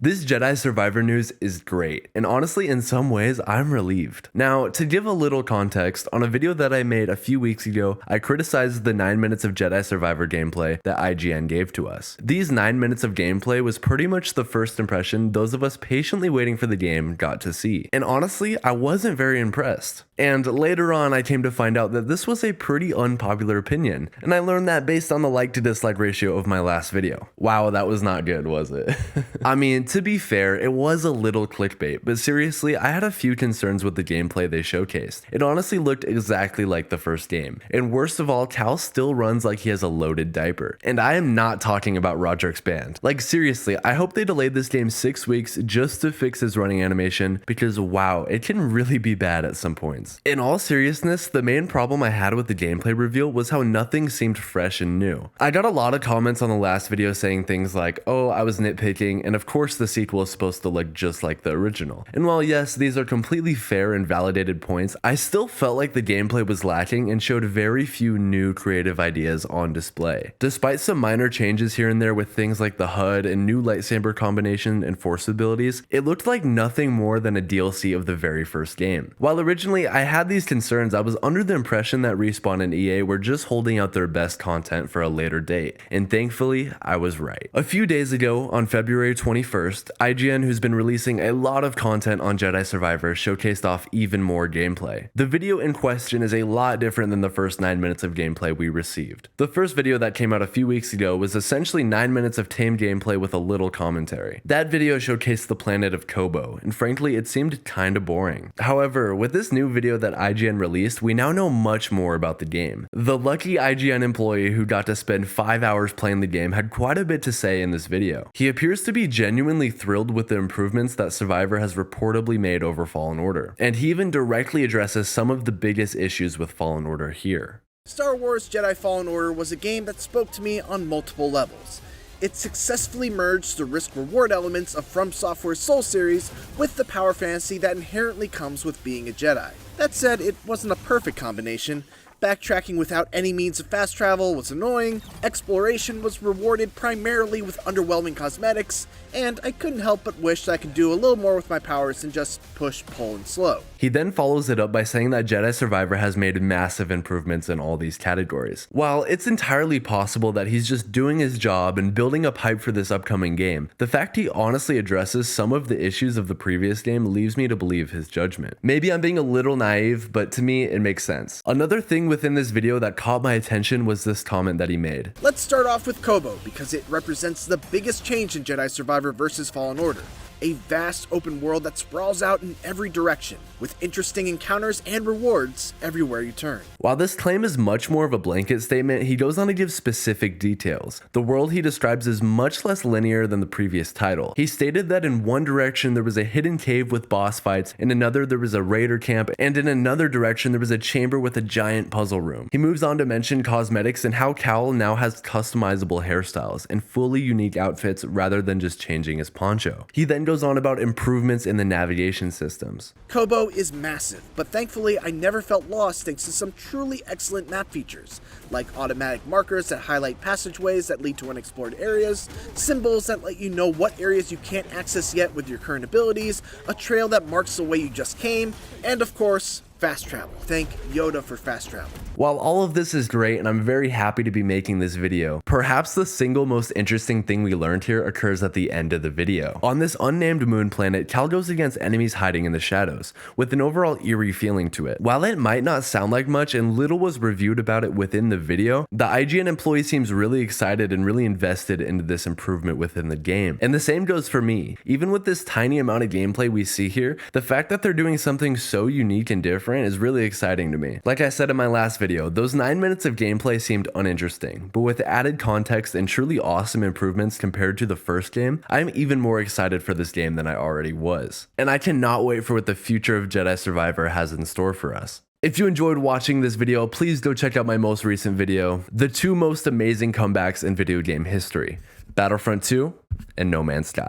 This Jedi Survivor news is great, and honestly, in some ways, I'm relieved. Now, to give a little context, on a video that I made a few weeks ago, I criticized the 9 minutes of Jedi Survivor gameplay that IGN gave to us. These 9 minutes of gameplay was pretty much the first impression those of us patiently waiting for the game got to see. And honestly, I wasn't very impressed. And later on, I came to find out that this was a pretty unpopular opinion, and I learned that based on the like to dislike ratio of my last video. Wow, that was not good, was it? I mean, to be fair, it was a little clickbait, but seriously, I had a few concerns with the gameplay they showcased. It honestly looked exactly like the first game, and worst of all, Cal still runs like he has a loaded diaper. And I am not talking about Roderick's band. Like seriously, I hope they delayed this game 6 weeks just to fix his running animation, because wow, it can really be bad at some points. In all seriousness, the main problem I had with the gameplay reveal was how nothing seemed fresh and new. I got a lot of comments on the last video saying things like, oh, I was nitpicking, and of course the sequel is supposed to look just like the original. And while yes, these are completely fair and validated points, I still felt like the gameplay was lacking and showed very few new creative ideas on display. Despite some minor changes here and there with things like the HUD and new lightsaber combination and force abilities, it looked like nothing more than a DLC of the very first game. While originally I had these concerns, I was under the impression that Respawn and EA were just holding out their best content for a later date, and thankfully, I was right. A few days ago, on February 21st, IGN, who's been releasing a lot of content on Jedi Survivor, showcased off even more gameplay. The video in question is a lot different than the first 9 minutes of gameplay we received. The first video that came out a few weeks ago was essentially 9 minutes of tame gameplay with a little commentary. That video showcased the planet of Kobo, and frankly, it seemed kinda boring. However, with this new video that IGN released, we now know much more about the game. The lucky IGN employee who got to spend 5 hours playing the game had quite a bit to say in this video. He appears to be genuinely thrilled with the improvements that Survivor has reportedly made over Fallen Order, and he even directly addresses some of the biggest issues with Fallen Order here. Star Wars Jedi Fallen Order was a game that spoke to me on multiple levels. It successfully merged the risk-reward elements of From Software's Soul series with the power fantasy that inherently comes with being a Jedi. That said, it wasn't a perfect combination. Backtracking without any means of fast travel was annoying, exploration was rewarded primarily with underwhelming cosmetics, and I couldn't help but wish that I could do a little more with my powers than just push, pull, and slow. He then follows it up by saying that Jedi Survivor has made massive improvements in all these categories. While it's entirely possible that he's just doing his job and building up hype for this upcoming game, the fact he honestly addresses some of the issues of the previous game leaves me to believe his judgment. Maybe I'm being a little naive, but to me, it makes sense. Another thing within this video that caught my attention was this comment that he made. Let's start off with Kobo, because it represents the biggest change in Jedi Survivor versus Fallen Order. A vast open world that sprawls out in every direction, with interesting encounters and rewards everywhere you turn. While this claim is much more of a blanket statement, he goes on to give specific details. The world he describes is much less linear than the previous title. He stated that in one direction there was a hidden cave with boss fights, in another there was a raider camp, and in another direction there was a chamber with a giant puzzle room. He moves on to mention cosmetics and how Cal now has customizable hairstyles and fully unique outfits rather than just changing his poncho. He then goes on about improvements in the navigation systems. Kobo is massive, but thankfully I never felt lost thanks to some truly excellent map features, like automatic markers that highlight passageways that lead to unexplored areas, symbols that let you know what areas you can't access yet with your current abilities, a trail that marks the way you just came, and of course, fast travel. Thank Yoda for fast travel. While all of this is great and I'm very happy to be making this video, perhaps the single most interesting thing we learned here occurs at the end of the video. On this unnamed moon planet, Cal goes against enemies hiding in the shadows, with an overall eerie feeling to it. While it might not sound like much and little was reviewed about it within the video, the IGN employee seems really excited and really invested into this improvement within the game. And the same goes for me. Even with this tiny amount of gameplay we see here, the fact that they're doing something so unique and different is really exciting to me. Like I said in my last video, those 9 minutes of gameplay seemed uninteresting, but with added context and truly awesome improvements compared to the first game, I'm even more excited for this game than I already was. And I cannot wait for what the future of Jedi Survivor has in store for us. If you enjoyed watching this video, please go check out my most recent video, the 2 most amazing comebacks in video game history, Battlefront 2 and No Man's Sky.